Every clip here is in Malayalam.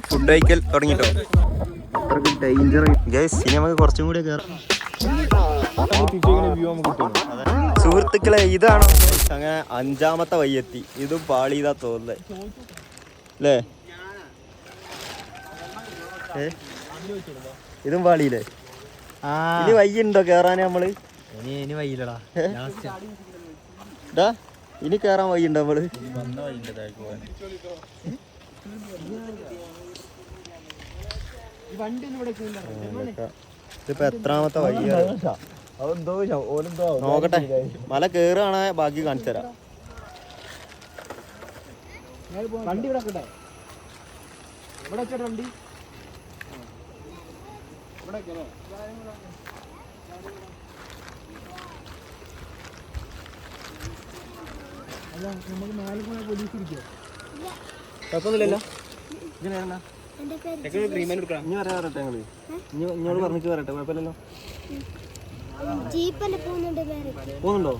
ഫുഡ് കഴിക്കൽ തുടങ്ങിട്ടോ. Danger guys. ഇനി നമുക്ക് കുറച്ചും കൂടി കയറാം. സുഹൃത്തുക്കളെ, ഇതാണോ അങ്ങനെ 5ാമത്തെ വയ്യെത്തി. ഇതും പാളിയതാ തോന്നുന്നത് അല്ലേ? ഇതും പാളിയില്ലേ? ഇനി വയ്യുണ്ടോ കേറാന്? നമ്മള് ഇനി വയ്യില്ലടാ. ഇനി കേറാൻ വയ്യുണ്ടോ നമ്മള്? ഇതിപ്പോ എത്രാമത്തെ വയ്യ നോക്കട്ടെ. മല കേറുകയാണെ ബാക്കി കാണിച്ചു തരാം. വണ്ടി ഇവിടെ ഇവിടെ വണ്ടി അല്ല, നമുക്ക് നാല് പോയാൽ പോലീസ് ഇരിക്കുമോ? കുഴപ്പമൊന്നുമില്ലല്ലോ. ഇഞ്ഞോട് പറഞ്ഞിട്ട് വരട്ടെ, കുഴപ്പമില്ലല്ലോ. പോകുന്നുണ്ടോ?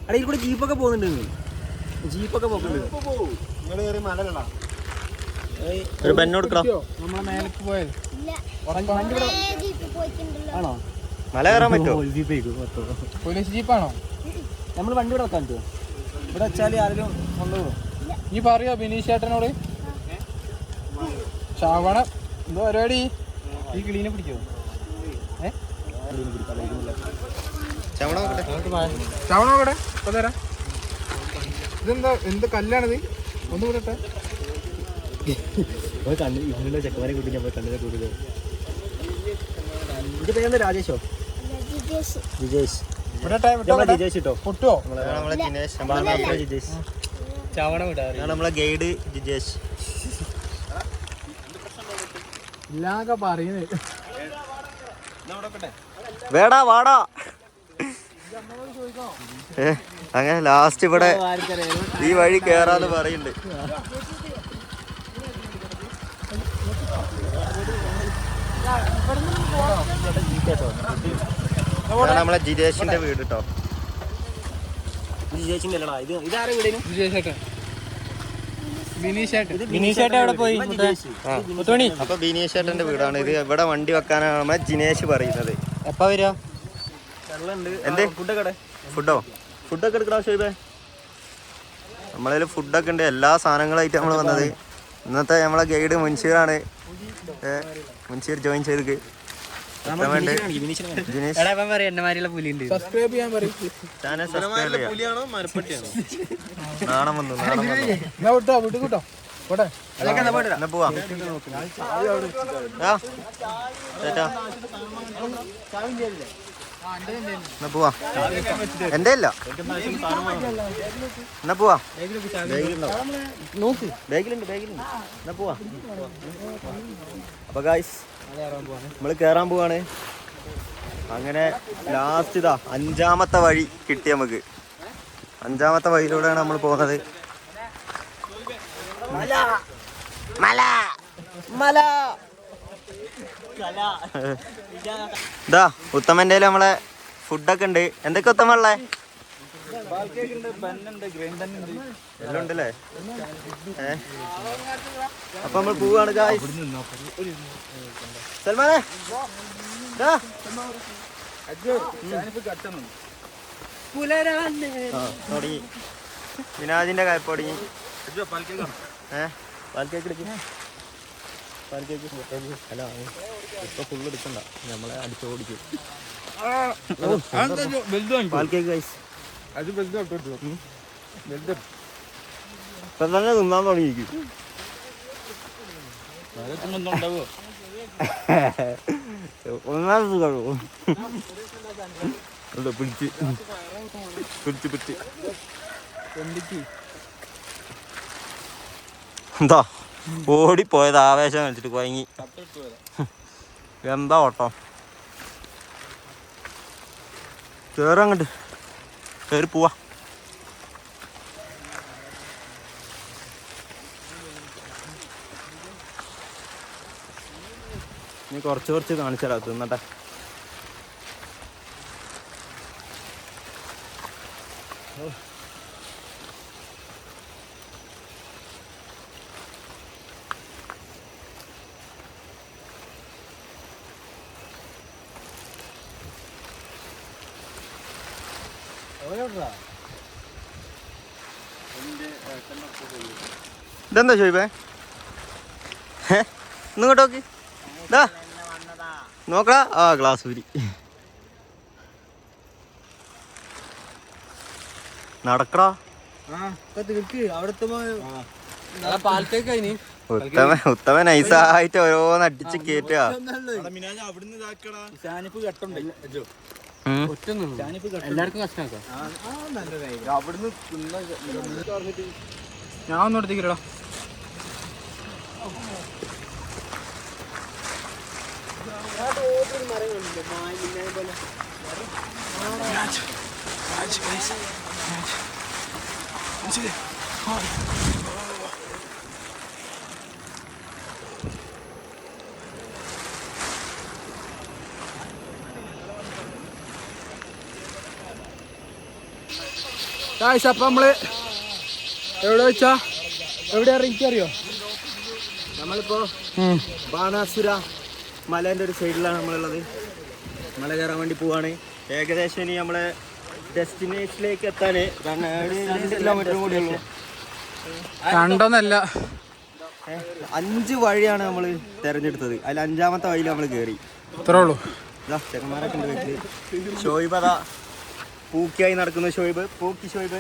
അട ഇതിൽ കൂടെ ജീപ്പൊക്കെ പോകുന്നുണ്ട്. ജീപ്പൊക്കെ പോകുന്നുണ്ട്. ഒരു പെണ്ണോടുക്കടാ. നമ്മളെ മേലേക്ക് പോയത് ആണോ? മല കയറാൻ പറ്റുമോ? പോലീസ് ജീപ്പാണോ? നമ്മൾ വണ്ടി ഇവിടെ വെക്കാൻ പറ്റുമോ? ഇവിടെ വെച്ചാൽ ആരെങ്കിലും കൊണ്ടുപോകും. നീ പറയോ ബിനീഷ് ചേട്ടനോട്? ചാവണം എന്തോ പരിപാടി? ഈ കിളീനെ പിടിക്കോ? ചവണോക്കട്ടെ, ഇപ്പൊ തരാം. ഇതെന്താ, എന്ത് കല്ലാണിത്? ഒന്ന് വിടട്ടെ. ഇങ്ങനെയുള്ള ചെക്കന്മാരെ കൂട്ടി നമ്മൾ കണ്ണിനെ കൂടുതൽ. ഇത് പേരെന്താ? രാജേഷോ? ജിജേഷ്. ജിജേഷ് കിട്ടോ? പൊട്ടുവോ? നമ്മളെ ഗൈഡ് ജിജേഷ്. ഇല്ലാന്നൊക്കെ പറയുന്നത്. വേടാ വാടാ. അങ്ങനെ ലാസ്റ്റ് ഇവിടെ ഈ വഴി കേറാന്ന് പറയുന്നുണ്ട്. നമ്മളെ ജിജേഷിന്റെ വീട് കേട്ടോ. ജിജേഷിന്റെ അല്ലടാ ഇത്. ഇതാരെ വീടേനും? ജിജേഷേട്ടൻ. ബിനീഷേട്ടൻ എവിടെ പോയി? അപ്പൊ ബിനീഷേട്ടന്റെ വീടാണ് ഇത്. ഇവിടെ വണ്ടി വെക്കാനാണ് ജിനേഷ് പറയുന്നത്. എപ്പാ വരിക? എന്ത് ഫുഡോ? ഫുഡൊക്കെ എടുക്കണോ ഷോയിബേ? നമ്മളതിൽ ഫുഡൊക്കെ ഉണ്ട്. എല്ലാ സാധനങ്ങളായിട്ട് നമ്മൾ വന്നത്. ഇന്നത്തെ നമ്മളെ ഗൈഡ് മുൻഷീറാണ്. മുൻഷീർ ജോയിൻ ചെയ്ത് നാണം വന്നു. പോവാ പോവാ. എന്റെ ഇല്ല. എന്നാ പോവാ. ബാഗിലുണ്ട്. എന്നാ പോവാ. അപ്പൊ ഗായ്സ്, നമ്മള് കേറാൻ പോവാണ്. അങ്ങനെ ലാസ്റ്റ് ഇതാ 5ാമത്തെ വഴി കിട്ടി നമുക്ക്. 5ാമത്തെ വഴിയിലൂടെയാണ് നമ്മൾ പോകുന്നത്. ഇതാ ഉത്തമന്റെ നമ്മളെ ഫുഡൊക്കെ ഉണ്ട്. എന്തൊക്കെ ഉത്തമ ഉള്ളേ? എല്ലാം ഉണ്ടല്ലേ? അപ്പൊ നമ്മൾ പോവാണ് ഗായ്സ്. സൽമാനെ തുടങ്ങി. വിനാജിന്റെ കായ്പ തുടങ്ങി. അല്ല ഇപ്പൊ ഫുള്ള് എടുക്കണ്ട, നമ്മളെ അടിച്ചോടിക്കും. പാൽ കേക്ക് ഗൈസ്. ഇപ്പൊ തന്നെ തിന്നാൻ തുടങ്ങിയിരിക്കും. ഒന്നാമത് കഴിവും പിടിച്ച് എന്താ ഓടിപ്പോയത്? ആവേശം കളിച്ചിട്ട് കുഴങ്ങി. എന്താ ഓട്ടം? കേറങ്ങോട്ട് കയറി പോവാ. നീ കുറച്ച് കാണിച്ചാലോ തിന്നട്ടെ. ഇതെന്താ ചോദിപ്പേ? ഇങ്ങോട്ട് നോക്കി. ഇതാ നോക്കടാ. ആ ഗ്ലാസ് ഊരി. നടക്കടാ. ഉത്തമ നൈസായിട്ട് ഓരോന്ന് അടിച്ച് കേറ്റുക. ഞാൻ ഒന്നും എടുത്തേക്കില്ലടാ. അപ്പൊ നമ്മള് എവിടെ വെച്ചാ എവിടെയാ എനിക്കറിയോ? നമ്മളിപ്പോ ബാണാസുര മലേന്റെ ഒരു സൈഡിലാണ് നമ്മളുള്ളത്. മല കയറാൻ വേണ്ടി പോവാണ്. ഏകദേശം ഇനി നമ്മളെ ഡെസ്റ്റിനേഷനിലേക്ക് എത്താൻ 2 കിലോമീറ്റർ കൂടി ഉള്ളൂ. കണ്ടോന്നല്ല, 5 വഴിയാണ് നമ്മൾ തെരഞ്ഞെടുത്തത്. അതിൽ 5ാമത്തെ വഴിയിൽ നമ്മൾ കയറി. ഇത്രേ ഉള്ളൂ. ചെക്കന്മാരൊക്കെ ഉണ്ട് വീട്ടില്. ഷോയിബ് അതാ പൂക്കിയായി നടക്കുന്ന ഷോയിബ്. പൂക്കി ഷോയിബ്.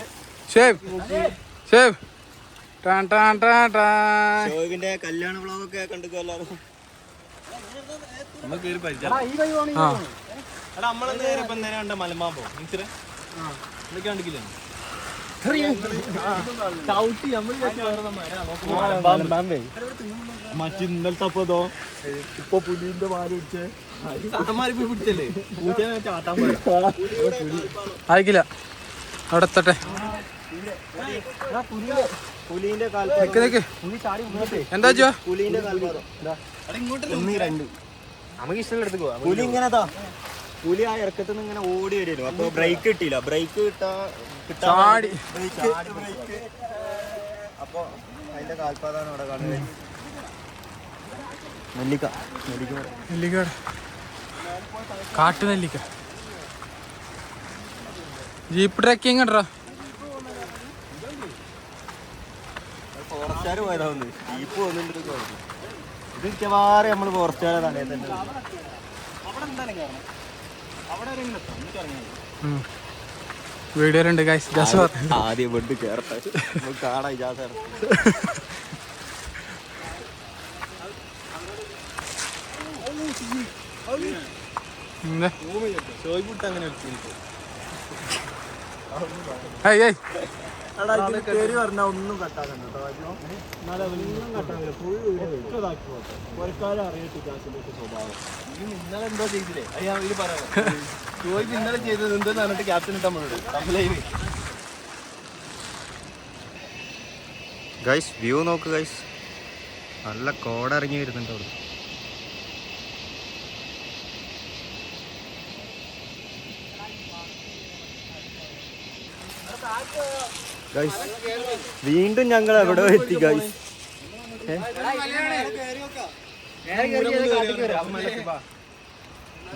ഷോയിബിന്റെ കല്യാണ വ്ളോഗൊക്കെ കണ്ടിക്കോ എല്ലാവരും. മലമ്പാമ്പോ കണ്ടിക്കില്ല. മറ്റിന്നലത്തെ അപ്പതോ ഇപ്പൊ പുലിന്റെ പാല് പിടിച്ചേ പിടിച്ചല്ലേ ആയിക്കില്ല. അവിടെ എത്തട്ടെ. പുലിന്റെ എന്താ പുലിന്റെ നമുക്ക് ഇഷ്ടമുള്ള എടുത്ത് പോവാ. പുലി ഇങ്ങനെതാ, പുലി ആ ഇറക്കത്തിൽ നിന്ന് ഇങ്ങനെ ഓടി വരുന്നു. അപ്പൊ ബ്രേക്ക് കിട്ടിയില്ല. ബ്രേക്ക് ചാടി. അപ്പൊ അതിന്റെ കാൽപാതാണ് അവിടെ കാണുന്നത്. നെല്ലിക്ക കാട്ടുനെല്ലിക്ക. ജീപ്പ് ട്രക്കിങ് ഉണ്ടോ? ഫോറസ്റ്റുകാർ പോയതാവുന്നു. ജീപ്പ് വന്നിട്ട് ഇത് മിക്കവാറും നമ്മള് ഫോറസ്റ്റുകാരെ തന്നെ തന്നെ. വീഡിയോ ഉണ്ട് ആദ്യം ബെഡ് കേറട്ടെ, കാണാം. ഇജാസ അങ്ങനെ പറഞ്ഞ ഒന്നും കട്ടാക്കണ്ട കേട്ടോ. ഒന്നും കട്ടാക്കില്ല. ഫുൾ സ്വഭാവം. ഇന്നലെ എന്തോ ചെയ്തില്ലേ? അയ്യാ ഇത് പറയാം. ചോദിച്ച് ഇന്നലെ ചെയ്തത് എന്തോന്ന് പറഞ്ഞിട്ട് ക്യാപ്റ്റൻ ഇട്ടാ നമ്മളോട് തമ്മിലൈവ്. ഗൈസ് വ്യൂ നോക്ക് ഗൈസ്. നല്ല കോടിറങ്ങി വരുന്നുണ്ട് അവിടെ. ഗൈസ് വീണ്ടും ഞങ്ങൾ എവിടെ എത്തി ഗൈസ്.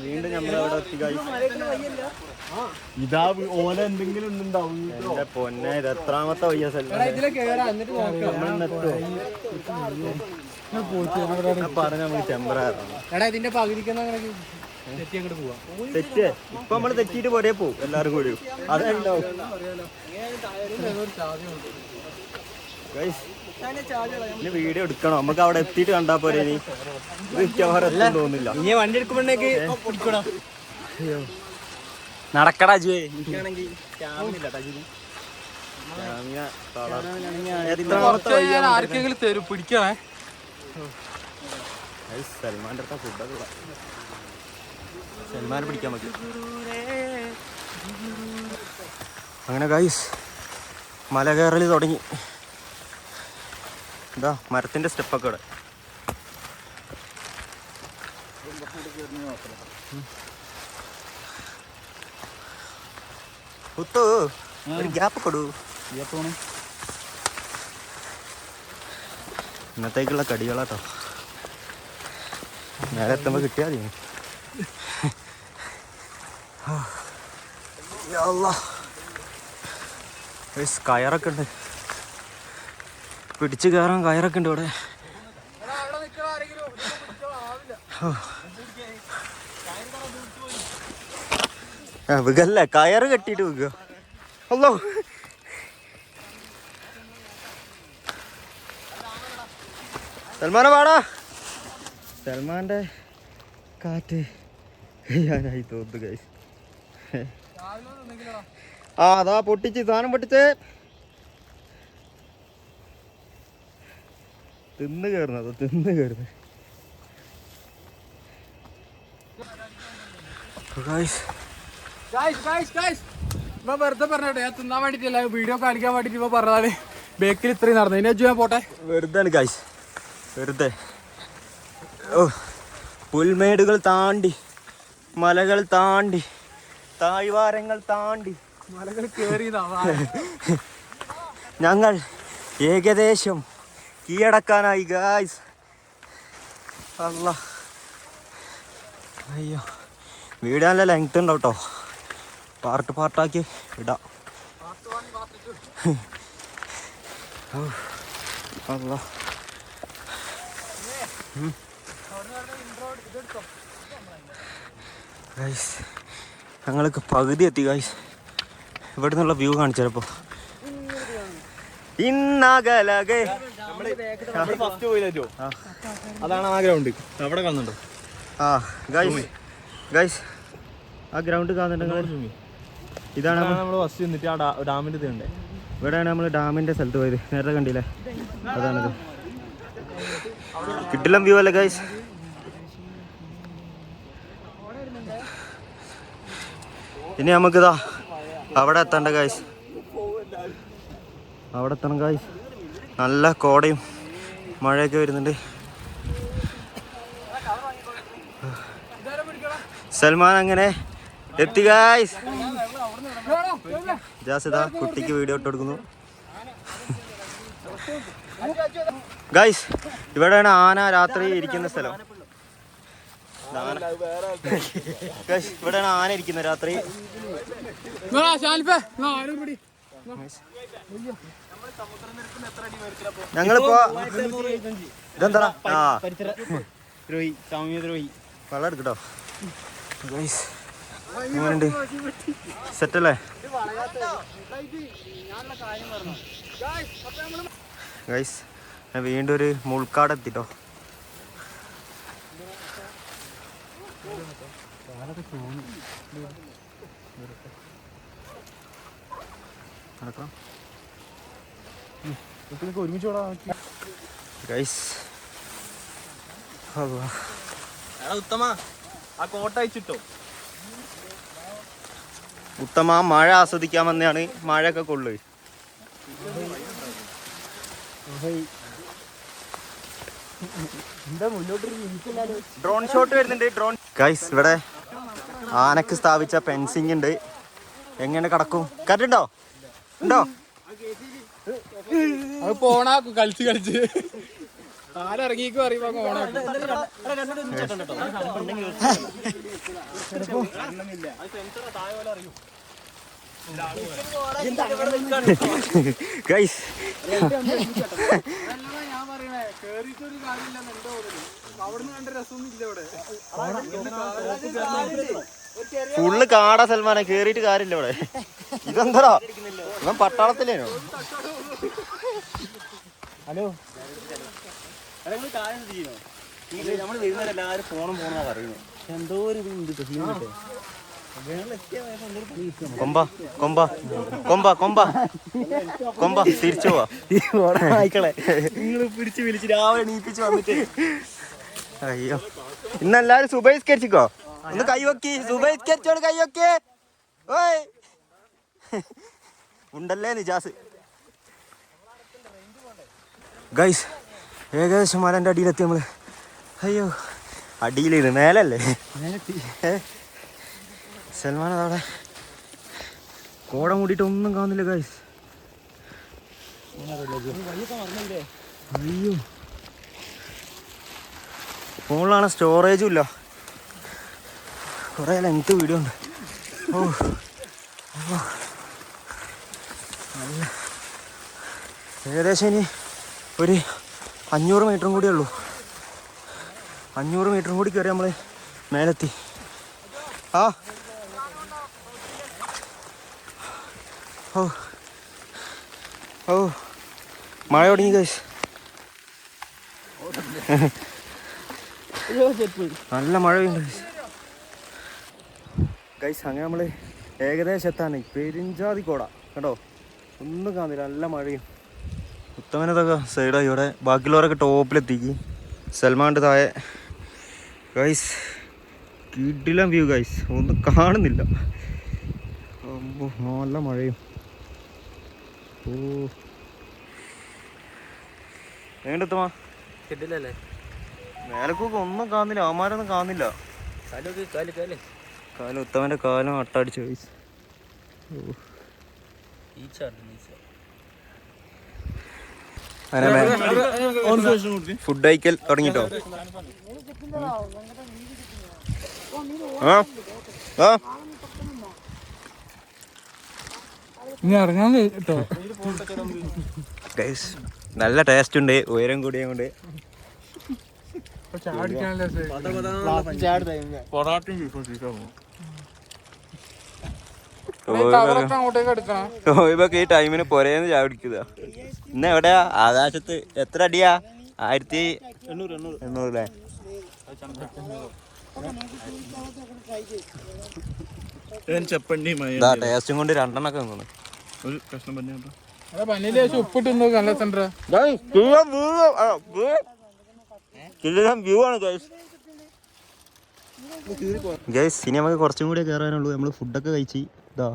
വീണ്ടും ഞങ്ങൾ എവിടെ എത്തി ഗൈസ്. ഇതാ ഓല എന്തെങ്കിലും ഉണ്ടാവും. എന്റെ പൊന്നെ, ഇത് എത്രാമത്തെ വയ്യ പറഞ്ഞ നമുക്ക് ടെമ്പറാണ്. ഇതിന്റെ പകുതിക്കുന്ന തെറ്റ്. ഇപ്പൊ നമ്മള് തെറ്റിയിട്ട് പോരേ പോവും എല്ലാരും കൂടി. അതുണ്ടാവും ഇനി വീഡിയോ എടുക്കണോ? നമുക്ക് അവിടെ എത്തിയിട്ട് കണ്ടാ പോരെ. ഇനി തോന്നില്ല. ഇനി വണ്ടി എടുക്കുമ്പോഴേക്ക് നടക്കടാ ജുവേ. എനിക്കാണെങ്കിൽ ആർക്കെങ്കിലും തരും പിടിക്കണേ. സൽമാന്റെ അടുത്ത ഫുഡൊക്കെ സൽമാനെ പിടിക്കാൻ പറ്റും. അങ്ങനെ ഗൈസ് മല കയറൽ തുടങ്ങി. എന്താ മരത്തിന്റെ സ്റ്റെപ്പൊക്കെ ഇവിടെ. കുത്തു ഒരു ഗ്യാപ്പ് കൊടു. ഇന്നത്തേക്കുള്ള കടികളാട്ടോ. നേരെ എത്തുമ്പോൾ കിട്ടിയാൽ മതി. കയറൊക്കെ ഉണ്ട്, പിടിച്ച് കയറാൻ കയറൊക്കെ ഉണ്ട് ഇവിടെ. വികല്ലേ കയറ് കെട്ടിയിട്ട് വിൽക്കുക. അല്ലോ സൽമാനെ പാടാ. സൽമാൻ്റെ കാറ്റ് ഞാനായി തോന്നുന്നു ഗൈസ്. ആ അതാ പൊട്ടിച്ച് സാധനം പൊട്ടിച്ച് തിന്ന് കയറുന്നത് വെറുതെ പറഞ്ഞോട്ടെ, ഞാൻ തിന്നാൻ വേണ്ടിട്ടല്ല, വീഡിയോ കാണിക്കാൻ വേണ്ടിട്ട് ഇപ്പൊ പറഞ്ഞാല് ബേക്കിൽ ഇത്രയും നടന്നു. ഇനി ഞാൻ പോട്ടെ. വെറുതെ ഗൈസ്, വെറുതെ. ഓ പുൽമേടുകൾ താണ്ടി, മലകൾ താണ്ടി, താഴ്വാരങ്ങൾ താണ്ടി, മലകൾ കേറി ഞങ്ങൾ ഏകദേശം കീഴടക്കാനായി ഗായ്സ്. അല്ല അയ്യോ, വീഡിയോ നല്ല ലെങ്ത് ഉണ്ടാവും കേട്ടോ, പാർട്ട് പാർട്ടാക്കി ഇടാം. അല്ല ഗൈസ്, ഞങ്ങൾക്ക് പകുതി എത്തി ഗൈസ്. ഇവിടെ നിന്നുള്ള വ്യൂ കാണിച്ചപ്പോ ഇന്നകലകെ അതാണ് ആ ഗ്രൗണ്ട് അവിടെ കാണുന്നുണ്ടോ? ആ ഗൈസ്, ഗൈസ് ആ ഗ്രൗണ്ട് കാണുന്നുണ്ട്. ഇതാണ് നമ്മൾ ഫസ്റ്റ് നിന്നിട്ട് ആ ഡാമിൻ്റെ ഇതുണ്ട്. ഇവിടെയാണ് നമ്മൾ ഡാമിൻ്റെ സ്ഥലത്ത് പോയത്, നേരത്തെ കണ്ടില്ലേ? അതാണിത്. കിട്ടില്ല വ്യൂ അല്ലേ ഗൈസ്? ഇനി നമുക്കിതാ അവിടെ എത്തണ്ട ഗൈസ്, അവിടെ എത്തണം ഗൈസ്. നല്ല കോടയും മഴയൊക്കെ വരുന്നുണ്ട്. സൽമാൻ അങ്ങനെ എത്തി ഗൈസ്. ജാസിദാ കുട്ടിക്ക് വീഡിയോ ഇട്ട് കൊടുക്കുന്നു ഗൈസ്. ഇവിടെയാണ് ആന രാത്രി ഇരിക്കുന്ന സ്ഥലം. ഇവിടെയാണ് ആന ഇരിക്കുന്നത് രാത്രി. ഞങ്ങളിപ്പോ ഇതെന്താ വെള്ളം എടുക്കട്ടോ ഗൈസ്. എങ്ങനെയുണ്ട്? സെറ്റല്ലേ ഗൈസ്? വീണ്ടും ഒരു മുൾക്കാട് എത്തിട്ടോ. ഗൈസ് ഉത്തമ ആ കോട്ട അയച്ചിട്ടോ. ഉത്തമ മഴ ആസ്വദിക്കാൻ വന്നെയാണ്. മഴയൊക്കെ കൊള്ളു. ഡ്രോൺ ഷോട്ട് വരുന്നുണ്ട്. ഡ്രോൺ ഗൈസ്, ഇവിടെ ആനക്ക് സ്ഥാപിച്ച ഫെൻസിങ് ഉണ്ട്. എങ്ങനെ കടക്കും? കറണ്ടുണ്ടോ? ഉണ്ടോ? അത് പോണാക്കും കളിച്ച് കളിച്ച്. ആരിറങ്ങിക്കും അറിയുമ്പോ ഓണാക്കും. ഗൈസ് ഞാൻ പറയണേ, കേറിയിട്ടൊരു കാര്യമില്ല. എന്തോ അവിടുന്ന് കണ്ട രസമൊന്നും ഇല്ല ഇവിടെ. ഫുള്ള് കാടാ സൽമാനെ, കേറിയിട്ട് കാര്യമില്ല ഇവിടെ. ഇതെന്താ ഇവൻ പട്ടാളത്തിലേനോ? ഹലോ, നമ്മള് വരുന്നവരെ എല്ലാവരും ഫോണും പോണെന്നാ പറയുന്നത്. എന്തോ ഒരു കൊമ്പ കൊമ്പ കൊമ്പ കൊമ്പ കൊമ്പ തിരിച്ചു പോവാ. നിങ്ങൾ പിടിച്ച് വിളിച്ച് രാവിലെ എണീപ്പിച്ച് വന്നിട്ട്. അയ്യോ, ഇന്നെല്ലാരും സുബൈസ്കരിച്ചിക്കോ. ഒന്ന് കൈവക്കി, സുബൈസ്കരിച്ചോട് കൈവക്കേ. ഓയ് ഉണ്ടല്ലേ നിജാസ്. ഗൈസ്, ഏകദേശം മലൻ്റെ അടിയിലെത്തി നമ്മള്. അയ്യോ, അടിയിലിരുന്ന് മേലല്ലേ? സൽമാൻ അതവിടെ കോട മൂടിയിട്ട് ഒന്നും കാണുന്നില്ല ഗൈസ്. അയ്യോ, ഫോണിലാണ് സ്റ്റോറേജും ഇല്ല. കുറേ ലെങ്ത് വീഡിയോ ഉണ്ട്. ഓ നല്ല ഏകദേശം ഇനി ഒരു 500 മീറ്ററും കൂടിയേ ഉള്ളൂ. 500 മീറ്ററും കൂടി കയറി നമ്മൾ മേലെത്തി. ആ ഓ ഓ മഴ തുടങ്ങി ഗൈസ്. നല്ല മഴയുണ്ട് ഗൈസ്. അങ്ങനെ നമ്മൾ ഏകദേശം എത്താനായി. പെരിഞ്ചാതി കോട കേട്ടോ, ഒന്നും കാണുന്നില്ല. നല്ല മഴയും. ഉത്തമനതൊക്കെ സൈഡായി. ഇവിടെ ബാക്കിയുള്ളവരൊക്കെ ടോപ്പിലെത്തിക്ക്. സൽമാൻ്റെ താഴെ ഗൈസ്. കിടിലം വ്യൂ ഗൈസ്, ഒന്നും കാണുന്നില്ല. നല്ല മഴയും. ഓ എങ്ങോട്ടെത്തുമാ? കിട്ടില്ലല്ലേ? മേലക്കൊക്കെ ഒന്നും കാണുന്നില്ല. അവന്മാരൊന്നും കാണുന്നില്ല. കാലം ഉത്തമൻ്റെ കാലം അട്ടടിച്ചു ഗൈസ്. ഫുഡ് കഴിക്കൽ തുടങ്ങിട്ടോ? ആ ആ ഇറങ്ങാൻ കേട്ടോ. നല്ല ടേസ്റ്റ് ഉണ്ട്. ഉയരം കൂടിയ കൊണ്ട് ഈ ടൈമിന് പൊരേന്ന് ചായ പിടിക്കുക. ഇന്ന് എവിടെയാ? ആകാശത്ത്. എത്ര അടിയാ? 1800 അല്ലേ? ടേസ്റ്റും കൊണ്ട് 2 എണ്ണൊക്കെ വ്യൂ ആണ് ഗൈസ്. ഇനി നമുക്ക് കുറച്ചും കൂടി കയറാനുള്ളൂ. നമ്മള് ഫുഡൊക്കെ കഴിച്ച് ഇതാ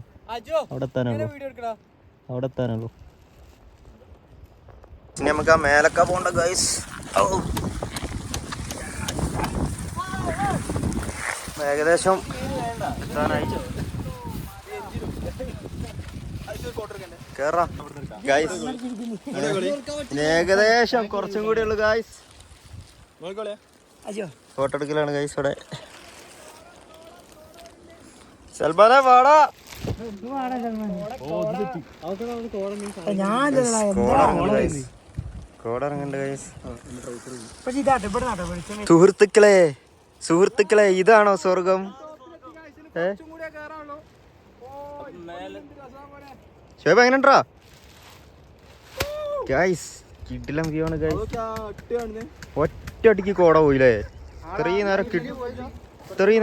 അവിടെ എത്താനുള്ളൂ. ഇനി നമുക്ക് ആ മേലക്ക പോണ്ട ഗൈസ്. ഏകദേശം എത്താനായി. കേറാ ഗൈസ്. ഏകദേശം കുറച്ചും കൂടി ഉള്ളു ഗൈസ്. Photo എടുക്കലാണ് guys. ഇവിടെ സൽമാനെ വാടാ. കോട ഇറങ്ങണ്ട് ഗൈസ്. സുഹൃത്തുക്കളെ ഇതാണോ സ്വർഗം? ശോഭ എങ്ങനെണ്ടാ ഗൈസ്? കിടിലം വ്യൂ ആണ് ഗൈസ്. ഒറ്റയടിക്ക് കോട പോയില്ലേ? ഇത്രയും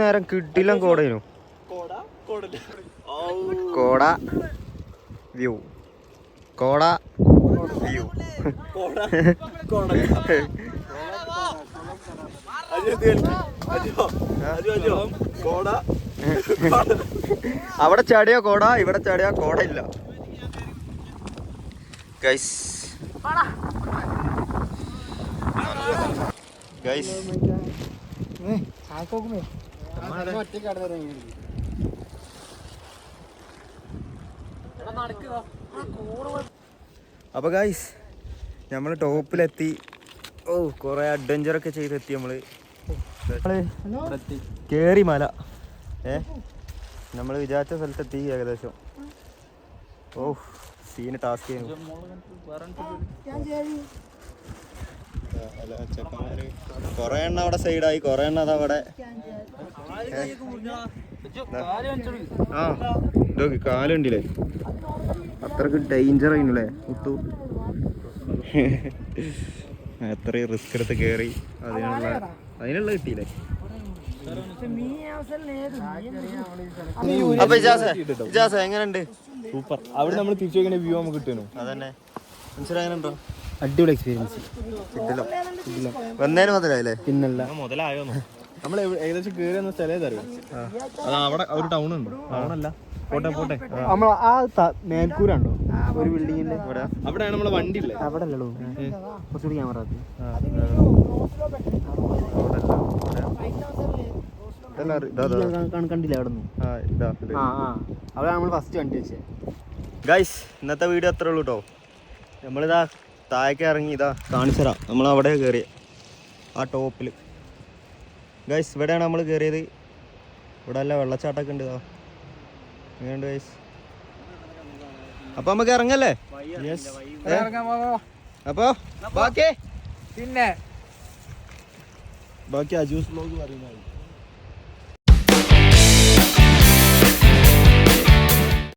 നേരം കിടിലം കോടയിനു. കോട വ്യൂ. അവിടെ ചാടിയ കോട, ഇവിടെ ചാടിയ കോട ഇല്ല ഗൈസ്. അപ്പൊ ഗൈസ് നമ്മള് ടോപ്പിലെത്തി. ഓ കൊറേ അഡ്വഞ്ചറൊക്കെ ചെയ്തെത്തി. നമ്മള് കേറി മല. നമ്മള് വിചാരിച്ച സ്ഥലത്തെത്തി ഏകദേശം. ഓ സീന് ടാസ്ക് ചെയ്യുന്നു. കൊറേ എണ്ണ അവിടെ സൈഡായി, കൊറേ എണ്ണ അതവിടെ. ആ ഇതൊക്കെ കാലുണ്ടില്ലേ? അത്രക്ക് ഡേഞ്ചർ ആയിരുന്നില്ലേ മുത്തു? എത്രയും റിസ്ക് എടുത്ത് കയറി. അതിനുള്ള കിട്ടിയില്ലേ? അപ്പൊ ഇജാസ എങ്ങനെയുണ്ട്? സൂപ്പർ. അവിടെ നമ്മൾ തിരിച്ചു വയ്ക്കുന്ന വ്യൂ നമുക്ക് കിട്ടുന്നു. അതന്നെ. എങ്ങനെയുണ്ടോ? അടിപൊളി എക്സ്പീരിയൻസ്. വന്നേരം മുതലായില്ലേ? പിന്നല്ല മുതലായോന്നു. നമ്മൾ ഏകദേശം കയറി വന്ന സ്ഥലം അറിയാം. അവിടെ ഒരു ടൗൺ ഉണ്ട്. ടൗണല്ല, പോട്ടെ നമ്മൾ ആ മേൽക്കൂരുണ്ടോ ഒരു ബിൽഡിങ്ങിന്റെ അവിടെയാണ് നമ്മളെ വണ്ടി ഉള്ളത്. അവിടെ അല്ലല്ലോ, കുറച്ചുകൂടി ക്യാമറ കണ്ടില്ല അവിടെ നിന്ന്. അവിടെ നമ്മൾ ഫസ്റ്റ് വണ്ടി വെച്ചേ. ഗൈസ് ഇന്നത്തെ വീഡിയോ അത്രേ ഉള്ളൂ കേട്ടോ. നമ്മളിതാ താഴേക്ക് ഇറങ്ങി ഇതാ കാണിച്ചു തരാം. നമ്മൾ അവിടെ കയറിയ ആ ടോപ്പിൽ. ഗൈസ് ഇവിടെയാണ് നമ്മൾ കയറിയത്. ഇവിടെ അല്ല വെള്ളച്ചാട്ടമൊക്കെ ഉണ്ട്. എങ്ങനെയുണ്ട് ഗൈസ്? അപ്പൊ നമുക്ക് ഇറങ്ങല്ലേ? അപ്പൊ ബാക്കി പിന്നെ ബാക്കി അജൂസ് വ്ലോഗ് പറയുന്നത്